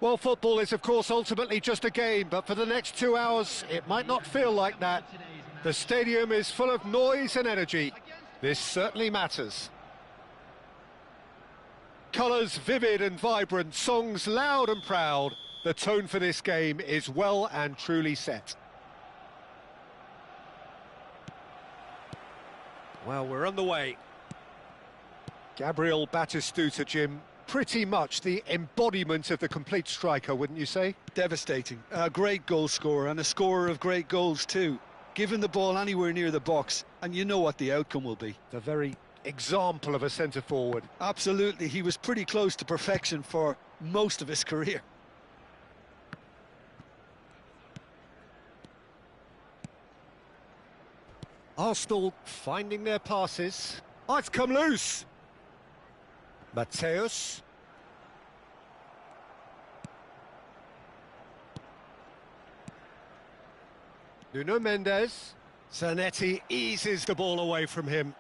Well, football is, of course, ultimately just a game, but for the next 2 hours, it might not feel like that. The stadium is full of noise and energy. This certainly matters. Colours vivid and vibrant, songs loud and proud. The tone for this game is well and truly set. Well, we're on the way. Gabriel Batistuta, Jim, pretty much the embodiment of the complete striker, wouldn't you say? Devastating. A great goal scorer and a scorer of great goals too. Given the ball anywhere near the box, and you know what the outcome will be. The very example of a centre-forward. Absolutely, he was pretty close to perfection for most of his career. Arsenal finding their passes. Oh, it's come loose. Mateus. Nuno Mendes. Zanetti eases the ball away from him.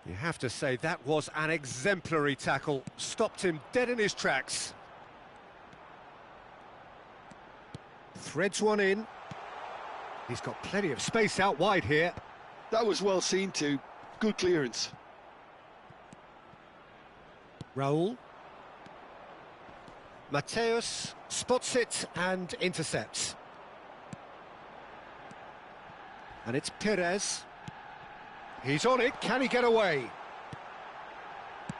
You have to say that was an exemplary tackle. Stopped him dead in his tracks. Threads one in. He's got plenty of space out wide here. That was well seen too. Good clearance. Raul. Mateus spots it and intercepts. And it's Perez. He's on it. Can he get away?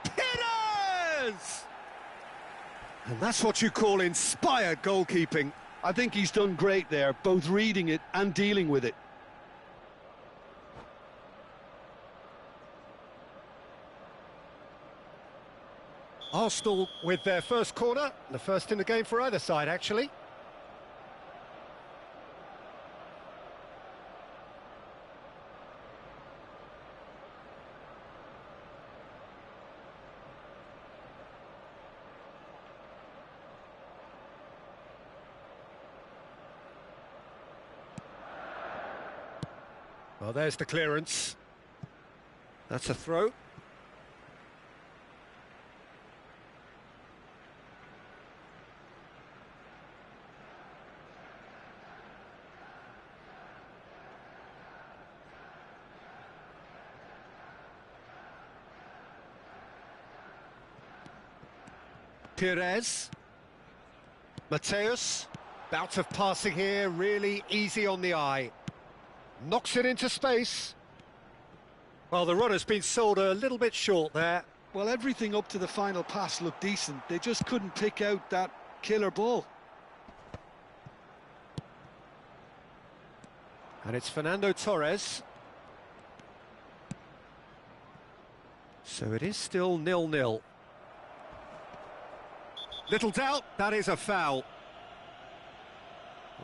Perez! And that's what you call inspired goalkeeping. I think he's done great there, both reading it and dealing with it. Arsenal with their first corner, the first in the game for either side, actually. Well, there's the clearance. That's a throw. Perez. Mateus. Bout of passing here, really easy on the eye. Knocks it into space. Well, the runner's been sold a little bit short there. Well, everything up to the final pass looked decent. They just couldn't pick out that killer ball. And it's Fernando Torres. So it is still 0-0. Little doubt, that is a foul.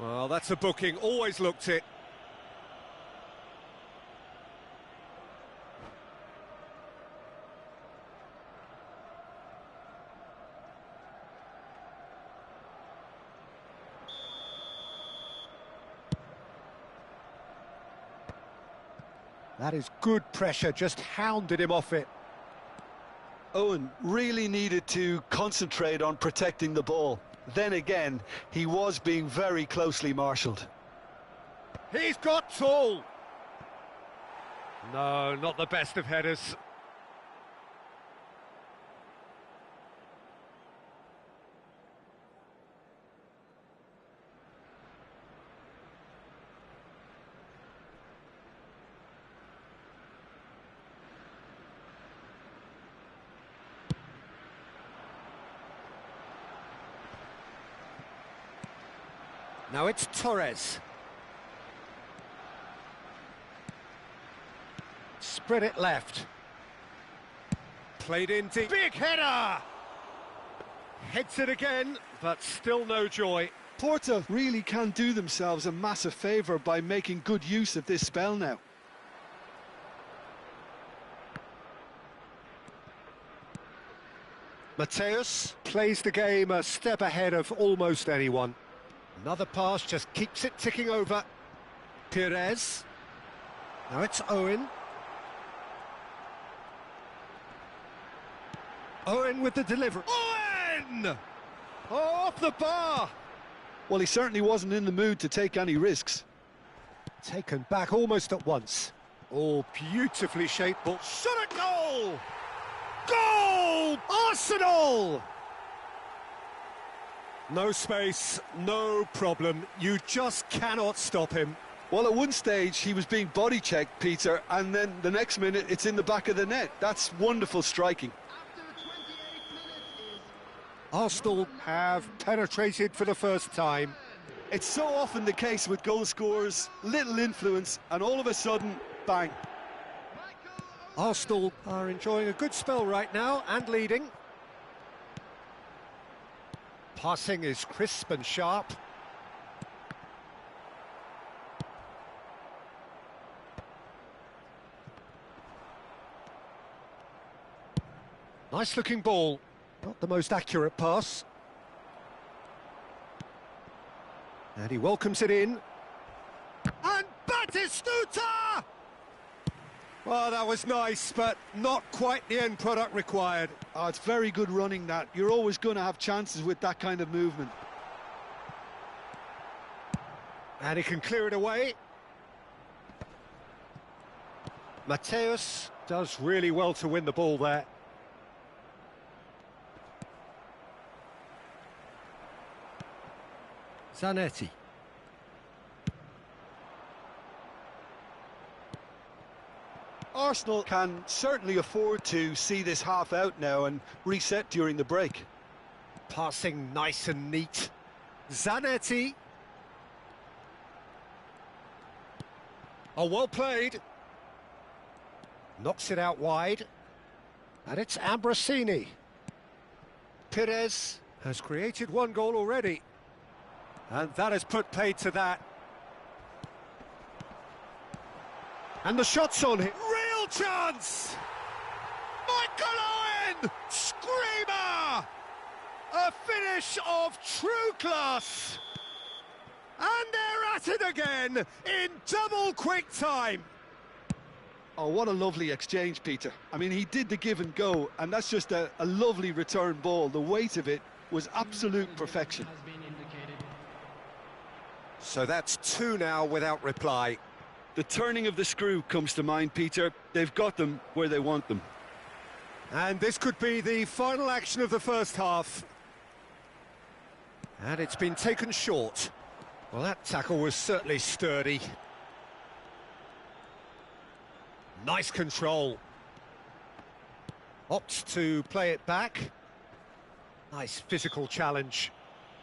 Well, that's a booking, always looked it. That is good pressure, just hounded him off it. Owen really needed to concentrate on protecting the ball. Then again, he was being very closely marshalled. He's got tall. No, not the best of headers. Now it's Torres. Spread it left. Played in deep. Big header! Heads it again, but still no joy. Porto really can do themselves a massive favour by making good use of this spell now. Mateus plays the game a step ahead of almost anyone. Another pass just keeps it ticking over. Perez. Now it's Owen. Owen with the delivery. Owen! Oh, off the bar! Well, he certainly wasn't in the mood to take any risks. Taken back almost at once. Oh, beautifully shaped ball. Shot at goal! Goal! Arsenal! No space, no problem. You just cannot stop him. Well, at one stage, he was being body-checked, Peter, and then the next minute, it's in the back of the net. That's wonderful striking. Arsenal have penetrated for the first time. It's so often the case with goal scorers, little influence, and all of a sudden, bang. Arsenal are enjoying a good spell right now and leading. Passing is crisp and sharp. Nice looking ball. Not the most accurate pass. And he welcomes it in. And Batistuta! Well, that was nice, but not quite the end product required. Oh, it's very good running, that. You're always going to have chances with that kind of movement. And he can clear it away. Mateus does really well to win the ball there. Zanetti. Arsenal can certainly afford to see this half out now and reset during the break. Passing nice and neat. Zanetti. Oh, well played. Knocks it out wide. And it's Ambrosini. Pires has created one goal already. And that has put paid to that. And the shot's on him. Real chance! Michael Owen! Screamer! A finish of true class! And they're at it again in double quick time. Oh, what a lovely exchange, Peter. I mean, he did the give and go, and that's just a lovely return ball. The weight of it was absolute perfection. So that's two now without reply. The turning of the screw comes to mind, Peter. They've got them where they want them. And this could be the final action of the first half. And it's been taken short. Well, that tackle was certainly sturdy. Nice control. Opts to play it back. Nice physical challenge.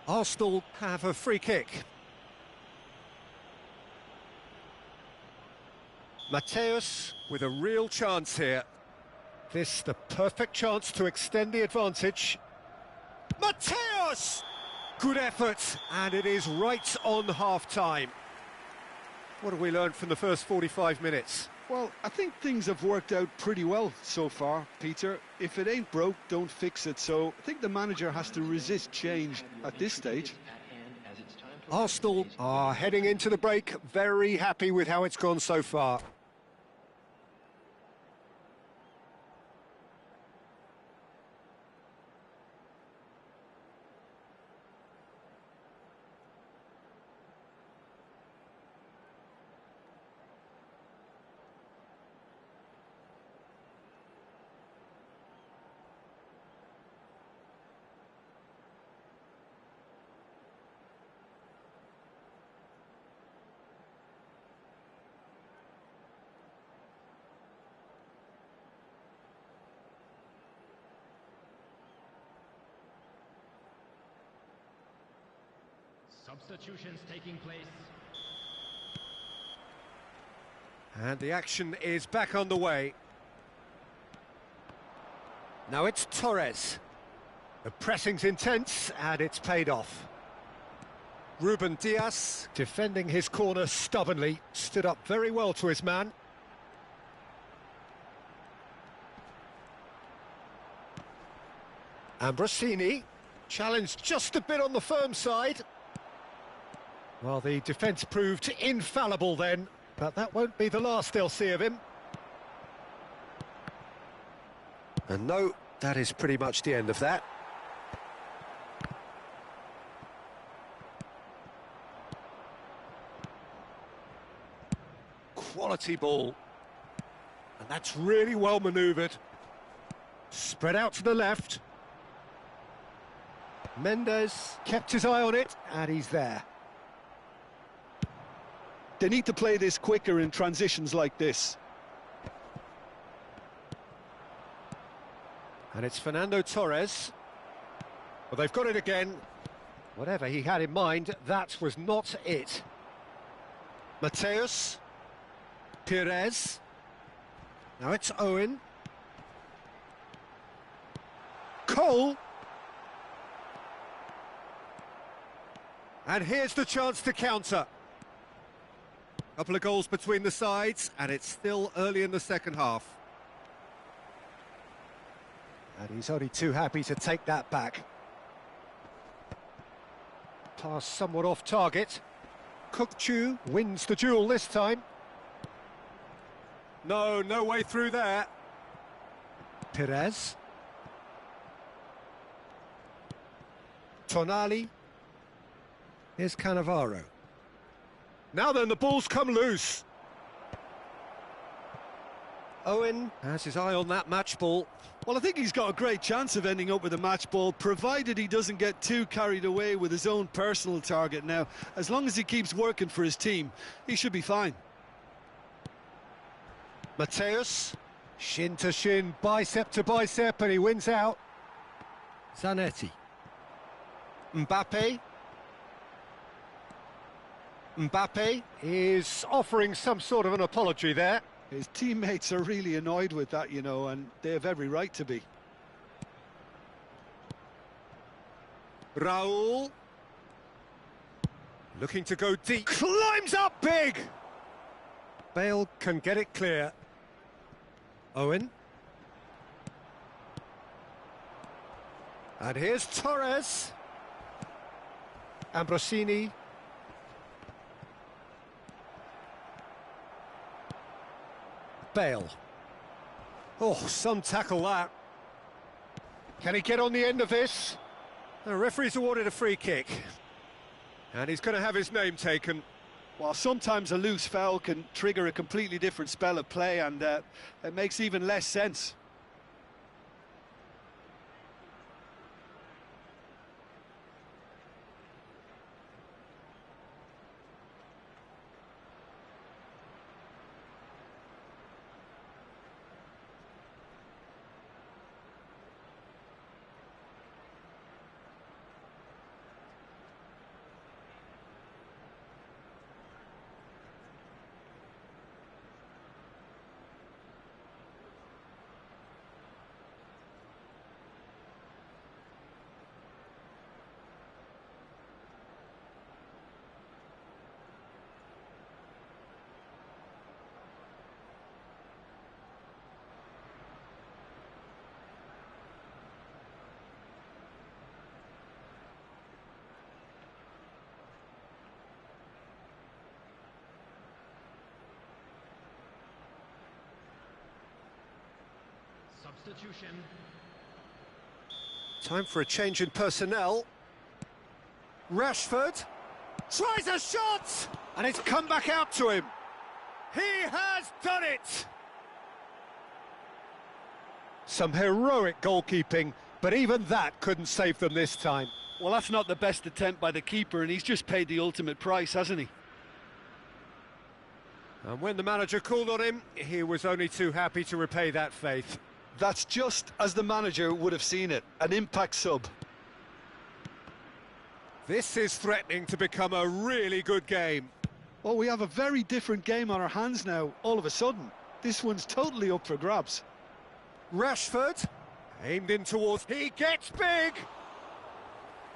Arsenal have a free kick. Mateus with a real chance here. This the perfect chance to extend the advantage. Mateus! Good effort, and it is right on half-time. What have we learned from the first 45 minutes? Well, I think things have worked out pretty well so far, Peter. If it ain't broke, don't fix it. So I think the manager has to resist change at this stage. Arsenal are heading into the break very happy with how it's gone so far. Substitutions taking place. And the action is back on the way. Now it's Torres. The pressing's intense and it's paid off. Ruben Dias, defending his corner stubbornly, stood up very well to his man. Ambrosini, challenged just a bit on the firm side. Well, the defence proved infallible then, but that won't be the last they'll see of him. And no, that is pretty much the end of that. quality ball. And that's really well manoeuvred. Spread out to the left. Mendes kept his eye on it, and he's there. They need to play this quicker in transitions like this. And it's Fernando Torres. Well, they've got it again. Whatever he had in mind, that was not it. Mateus. Perez. Now it's Owen. Cole. And here's the chance to counter. Couple of goals between the sides, and it's still early in the second half. And he's only too happy to take that back. Pass somewhat off target. Kukçu wins the duel this time. No way through there. Perez. Tonali. Here's Cannavaro. Now then, the ball's come loose. Owen has his eye on that match ball. Well, I think he's got a great chance of ending up with a match ball, provided he doesn't get too carried away with his own personal target now. As long as he keeps working for his team, he should be fine. Mateus, shin to shin, bicep to bicep, and he wins out. Zanetti. Mbappe. Mbappe is offering some sort of an apology there. His teammates are really annoyed with that, you know, and they have every right to be. Raul. Looking to go deep. Climbs up big! Bale can get it clear. Owen. And here's Torres. Ambrosini. Bale. Oh, some tackle that. Can he get on the end of this? The referee's awarded a free kick. And he's going to have his name taken. Well, sometimes a loose foul can trigger a completely different spell of play, and it makes even less sense. Substitution. Time for a change in personnel. Rashford tries a shot, and it's come back out to him. He has done it! Some heroic goalkeeping, but even that couldn't save them this time. Well, that's not the best attempt by the keeper, and he's just paid the ultimate price, hasn't he? And when the manager called on him, he was only too happy to repay that faith. That's just as the manager would have seen it, an impact sub. This is threatening to become a really good game. Well, we have a very different game on our hands now, all of a sudden. This one's totally up for grabs. Rashford, aimed in towards... He gets big!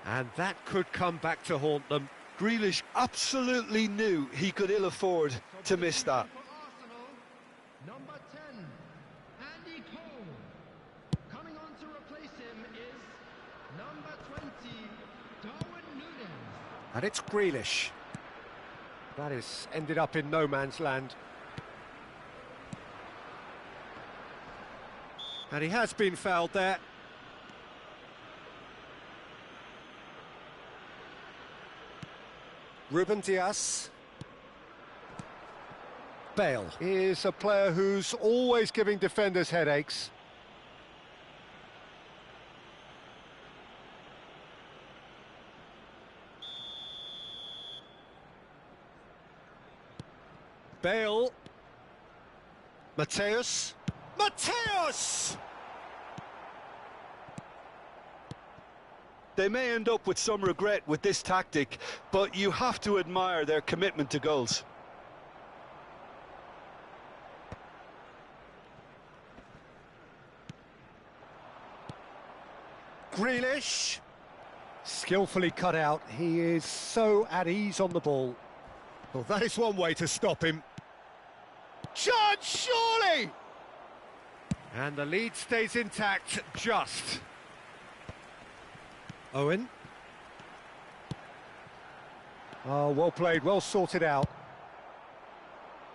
And that could come back to haunt them. Grealish absolutely knew he could ill afford to miss that. Number 10, Andy Cole. Coming on to replace him is number 20, Darwin Núñez. And it's Grealish. That is ended up in no man's land. And he has been fouled there. Ruben Dias. Bale is a player who's always giving defenders headaches. Bale. Mateus. Mateus! They may end up with some regret with this tactic, but you have to admire their commitment to goals. Grealish. Skillfully cut out. He is so at ease on the ball. Well, that is one way to stop him. Chance, surely! And the lead stays intact, just. Owen. Oh, well played, well sorted out.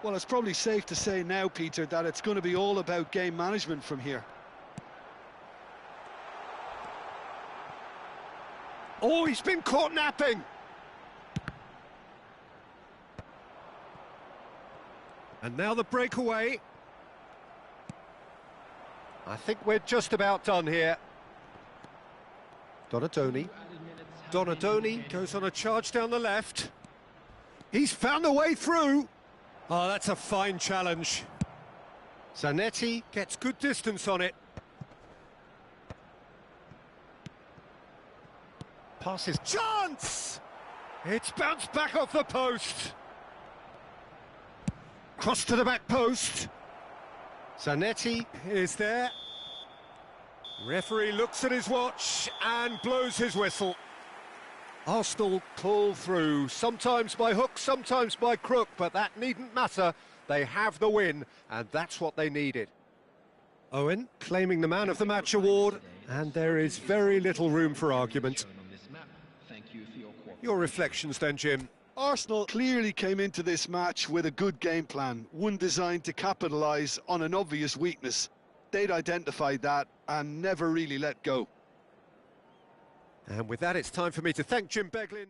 Well, it's probably safe to say now, Peter, that it's going to be all about game management from here. Oh, he's been caught napping! And now the breakaway. I think we're just about done here. Donatoni. Donatoni goes on a charge down the left. He's found a way through. Oh, that's a fine challenge. Zanetti gets good distance on it. Passes. Chance! It's bounced back off the post. Cross to the back post. Zanetti is there. Referee looks at his watch and blows his whistle. Arsenal pull through, sometimes by hook, sometimes by crook, but that needn't matter. They have the win, and that's what they needed. Owen claiming the Man of the Match award, and there is very little room for argument. Your reflections then, Jim? Arsenal clearly came into this match with a good game plan, one designed to capitalise on an obvious weakness. They'd identified that and never really let go. And with that, it's time for me to thank Jim Beglin.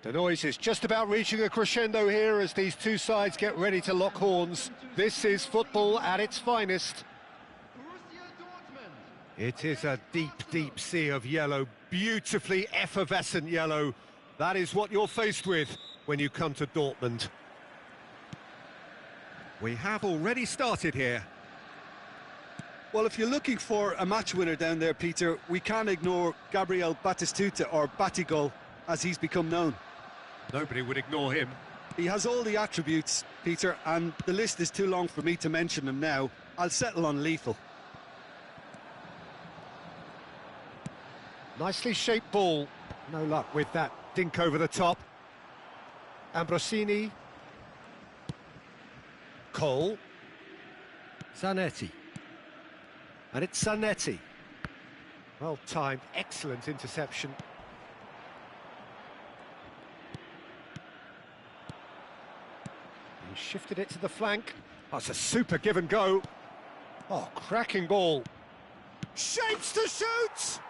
The noise is just about reaching a crescendo here as these two sides get ready to lock horns. This is football at its finest. Borussia Dortmund. It is a deep, deep sea of yellow, beautifully effervescent yellow. That is what you're faced with when you come to Dortmund. We have already started here. Well, if you're looking for a match winner down there, Peter, we can't ignore Gabriel Batistuta, or Batigol, as he's become known. Nobody would ignore him. He has all the attributes, Peter, and the list is too long for me to mention them now. I'll settle on lethal. Nicely shaped ball. No luck with that dink over the top. Ambrosini. Cole. Zanetti. And it's Zanetti. Well timed, excellent interception. He shifted it to the flank. That's a super give and go. Oh, cracking ball. Shapes to shoot!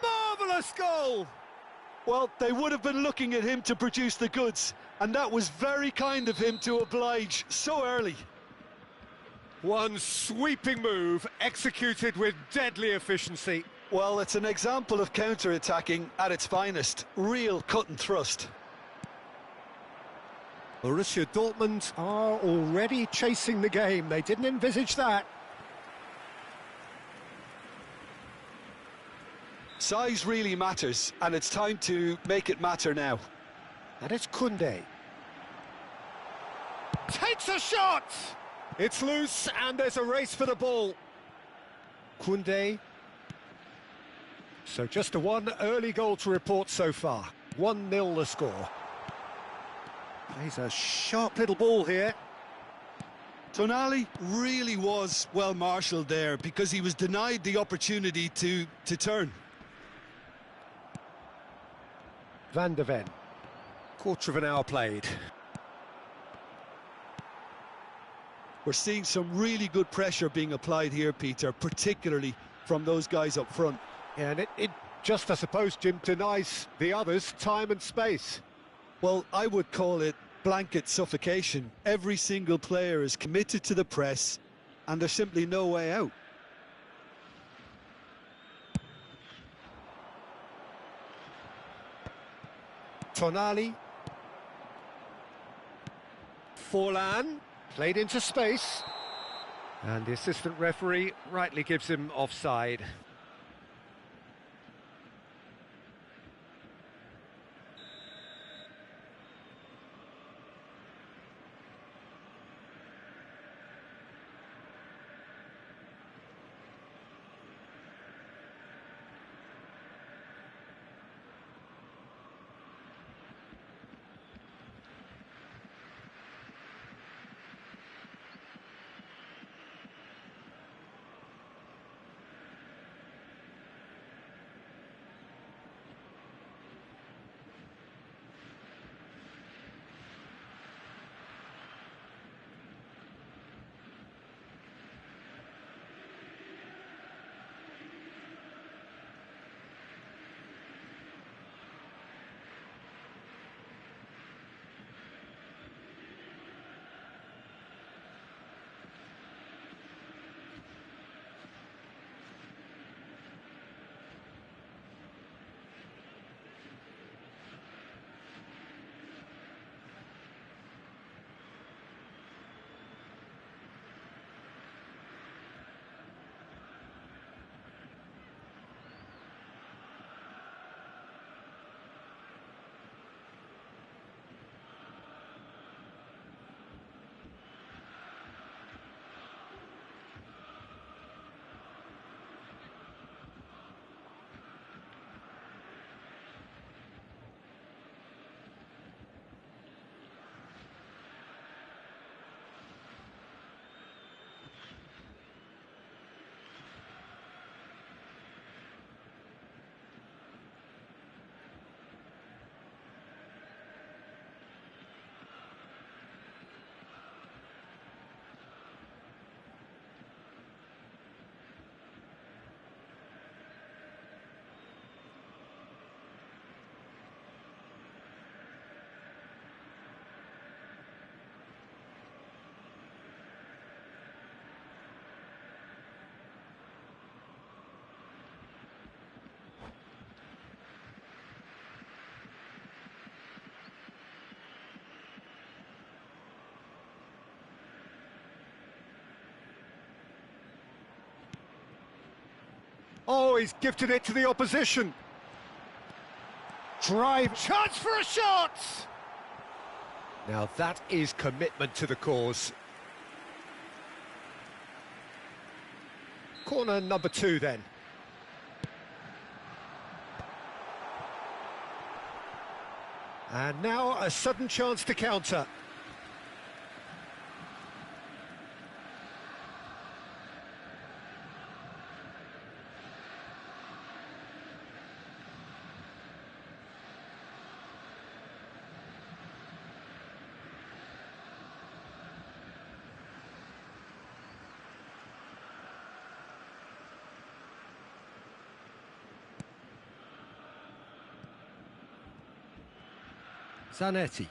Marvellous goal! Well, they would have been looking at him to produce the goods, and that was very kind of him to oblige so early. One sweeping move, executed with deadly efficiency. Well, it's an example of counter-attacking at its finest. Real cut and thrust. Borussia Dortmund are already chasing the game. They didn't envisage that. Size really matters, and it's time to make it matter now. And it's Koundé. Takes a shot! It's loose, and there's a race for the ball. Koundé. So just a one early goal to report so far. 1-0 the score. Plays a sharp little ball here. Tonali really was well marshalled there because he was denied the opportunity to turn. Van de Ven. Quarter of an hour played. We're seeing some really good pressure being applied here, Peter, particularly from those guys up front. Yeah, and it just, I suppose, Jim, denies the others time and space. Well, I would call it blanket suffocation. Every single player is committed to the press, and there's simply no way out. Tonali. Forlan. Played into space. And the assistant referee rightly gives him offside. Oh, he's gifted it to the opposition. Drive, chance for a shot! Now that is commitment to the cause. Corner number 2 then. And now a sudden chance to counter. Zanetti.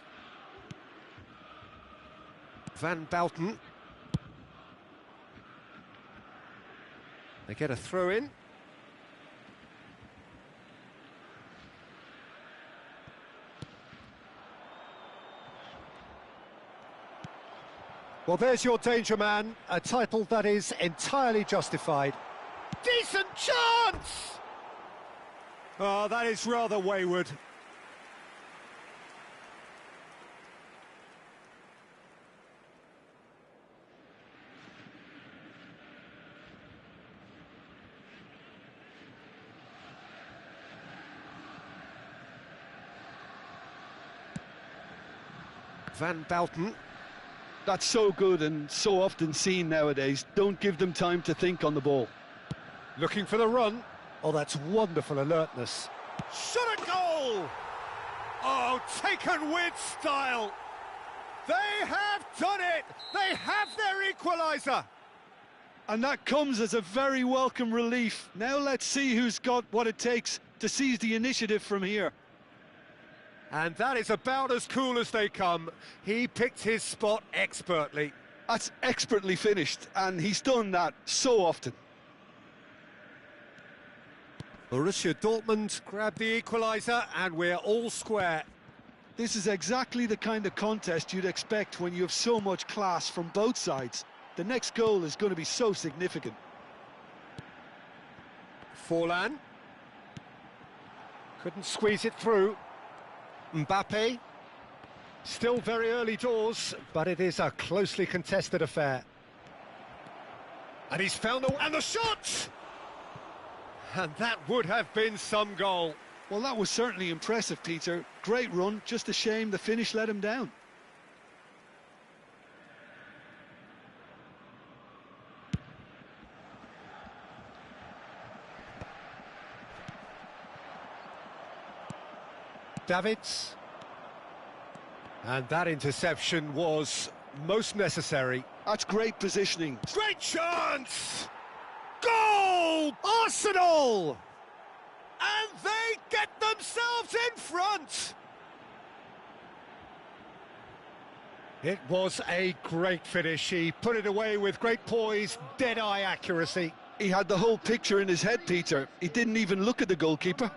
Van Bouten. They get a throw in. Well, there's your danger man, a title that is entirely justified. Decent chance! Oh, that is rather wayward. Van Bouten. That's so good and so often seen nowadays. Don't give them time to think on the ball. Looking for the run. Oh, that's wonderful alertness. Shot a goal! Oh, taken with style. They have done it! They have their equaliser! And that comes as a very welcome relief. Now let's see who's got what it takes to seize the initiative from here. And that is about as cool as they come. He picked his spot expertly. That's expertly finished, and he's done that so often. Borussia Dortmund grab the equaliser, and we're all square. This is exactly the kind of contest you'd expect when you have so much class from both sides. The next goal is going to be so significant. Forlan. Couldn't squeeze it through. Mbappe. Still very early doors, but it is a closely contested affair. And he's found and the shot! And that would have been some goal. Well, that was certainly impressive, Peter. Great run, just a shame the finish let him down. Davids. And that interception was most necessary. That's great positioning. Great chance! Goal! Arsenal! And they get themselves in front! It was a great finish. He put it away with great poise, dead-eye accuracy. He had the whole picture in his head, Peter. He didn't even look at the goalkeeper.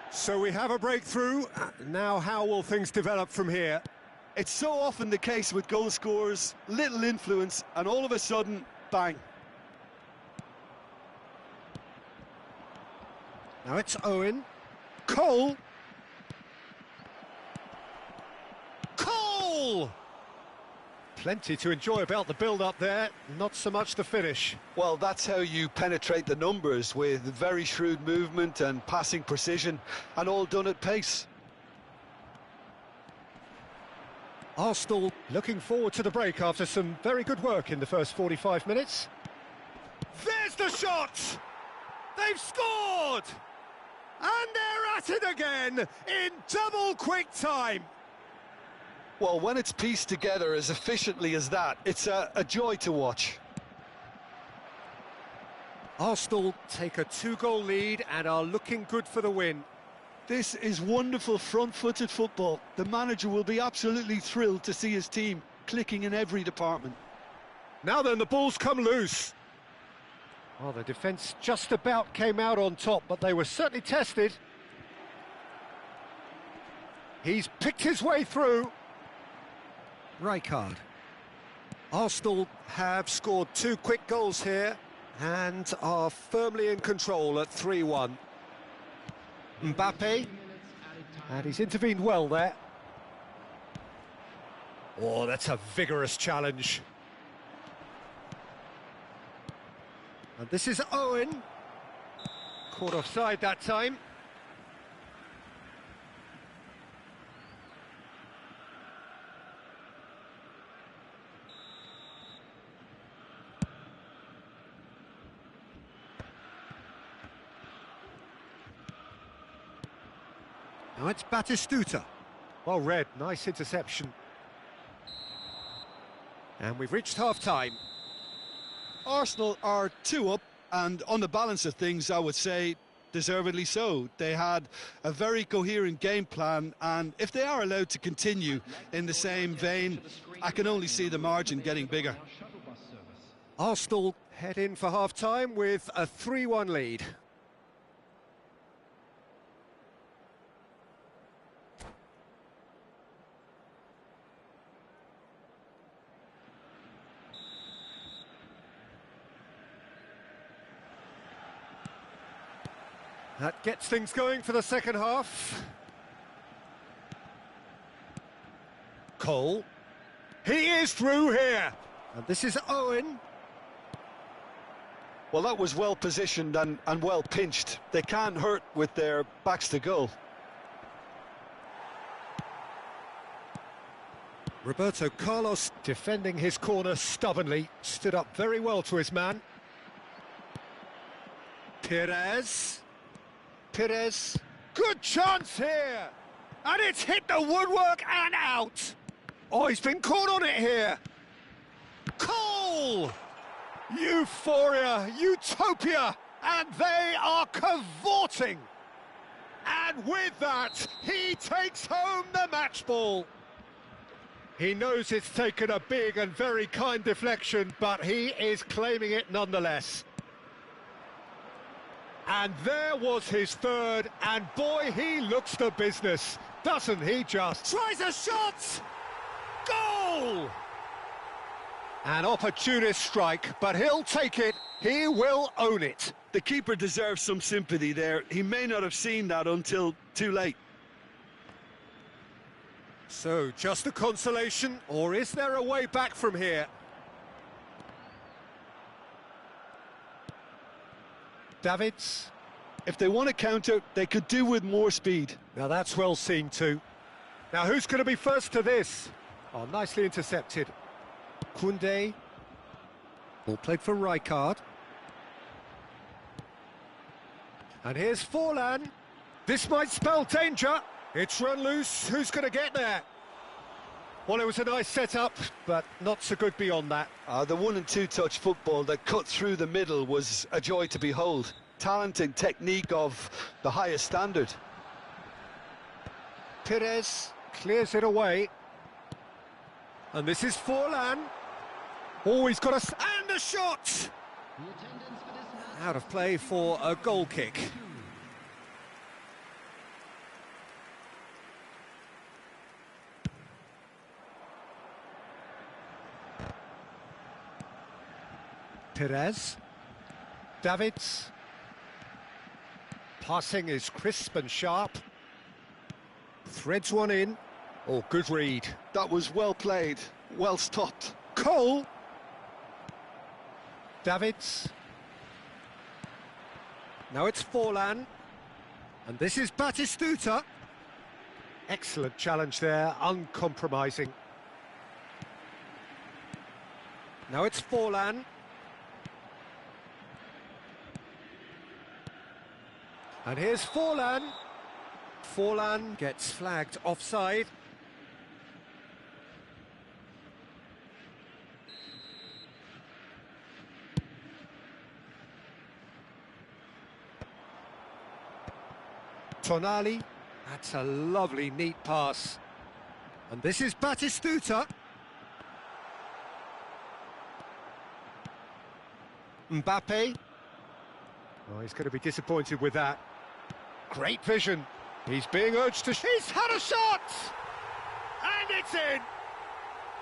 So we have a breakthrough. Now how will things develop from here? It's so often the case with goal scorers, little influence, and all of a sudden, bang. Now it's Owen. Cole! Cole! Plenty to enjoy about the build-up there, not so much the finish. Well, that's how you penetrate the numbers, with very shrewd movement and passing precision, and all done at pace. Arsenal looking forward to the break after some very good work in the first 45 minutes. There's the shot! They've scored! And they're at it again in double quick time. Well, when it's pieced together as efficiently as that, it's a joy to watch. Arsenal take a 2-goal lead and are looking good for the win. This is wonderful front-footed football. The manager will be absolutely thrilled to see his team clicking in every department. Now then, the ball's come loose. Well, the defence just about came out on top, but they were certainly tested. He's picked his way through. Rijkaard. Arsenal have scored 2 quick goals here and are firmly in control at 3-1. Mbappe, and he's intervened well there. Oh, that's a vigorous challenge. And this is Owen. Caught offside that time. Now it's Batistuta. Well read, nice interception. And we've reached half-time. Arsenal are 2 up, and on the balance of things, I would say deservedly so. They had a very coherent game plan, and if they are allowed to continue in the same vein, I can only see the margin getting bigger. Arsenal head in for half-time with a 3-1 lead. That gets things going for the second half. Cole. He is through here. And this is Owen. Well, that was well positioned and well pinched. They can't hurt with their backs to goal. Roberto Carlos defending his corner stubbornly. Stood up very well to his man. Perez. Good chance here! And it's hit the woodwork and out! Oh, he's been caught on it here! Cole! Euphoria, utopia, and they are cavorting! And with that, he takes home the match ball! He knows it's taken a big and very kind deflection, but he is claiming it nonetheless. And there was his third, and boy, he looks the business, doesn't he just? Tries a shot! Goal! An opportunist strike, but he'll take it, he will own it. The keeper deserves some sympathy there. He may not have seen that until too late. So, just a consolation, or is there a way back from here? Davids. If they want to counter, they could do with more speed. Now that's well seen too. Now who's going to be first to this? Oh, nicely intercepted. Koundé. Ball played for Rijkaard. And here's Forlan. This might spell danger. It's run loose. Who's going to get there? Well, it was a nice setup, but not so good beyond that. The 1- and 2-touch football that cut through the middle was a joy to behold. Talent and technique of the highest standard. Perez clears it away. And this is Forlan. Oh, he's got and a shot! Out of play for a goal kick. Perez. Davids. Passing is crisp and sharp. Threads one in. Oh, good read. That was well played, well stopped. Cole. Davids. Now it's Forlan. And this is Batistuta. Excellent challenge there, uncompromising. Now it's Forlan. And here's Forlan. Forlan gets flagged offside. Tonali. That's a lovely, neat pass. And this is Batistuta. Mbappe. Oh, he's going to be disappointed with that. Great vision. He's being urged to... He's had a shot! And it's in!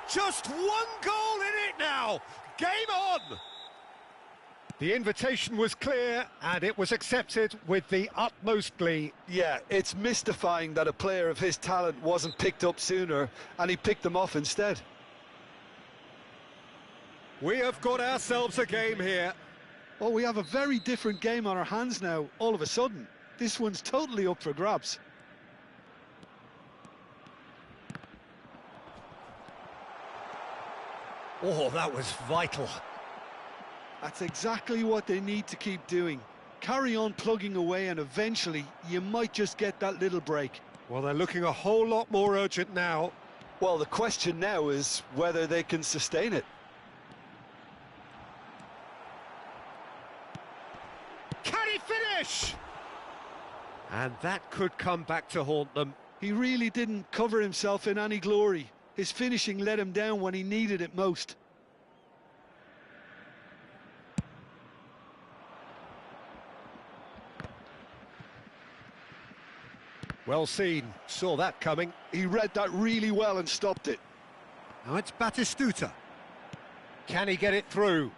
Just one goal in it now. Game on. The invitation was clear and it was accepted with the utmost glee. Yeah, it's mystifying that a player of his talent wasn't picked up sooner and he picked them off instead. We have got ourselves a game here. Oh, we have a very different game on our hands now, all of a sudden. This one's totally up for grabs. Oh, that was vital. That's exactly what they need to keep doing. Carry on plugging away and eventually you might just get that little break. Well, they're looking a whole lot more urgent now. Well, the question now is whether they can sustain it. Can he finish? And that could come back to haunt them. He really didn't cover himself in any glory. His finishing let him down when he needed it most. Well seen, saw that coming. He read that really well and stopped it. Now it's Batistuta. Can he get it through?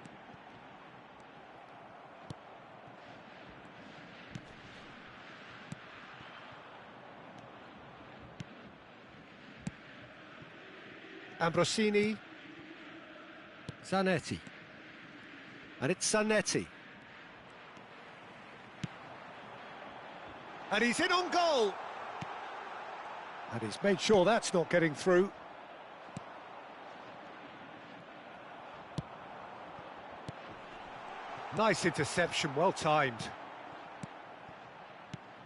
Ambrosini. Zanetti. And it's Zanetti. And he's in on goal. And he's made sure that's not getting through. Nice interception, well timed.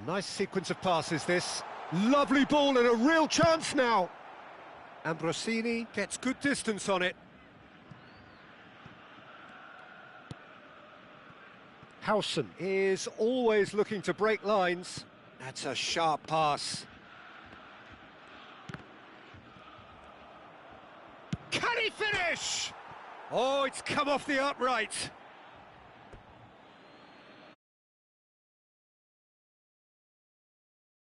Nice sequence of passes this. Lovely ball and a real chance now. Ambrosini gets good distance on it. Howson is always looking to break lines. That's a sharp pass. Can he finish? Oh, it's come off the upright.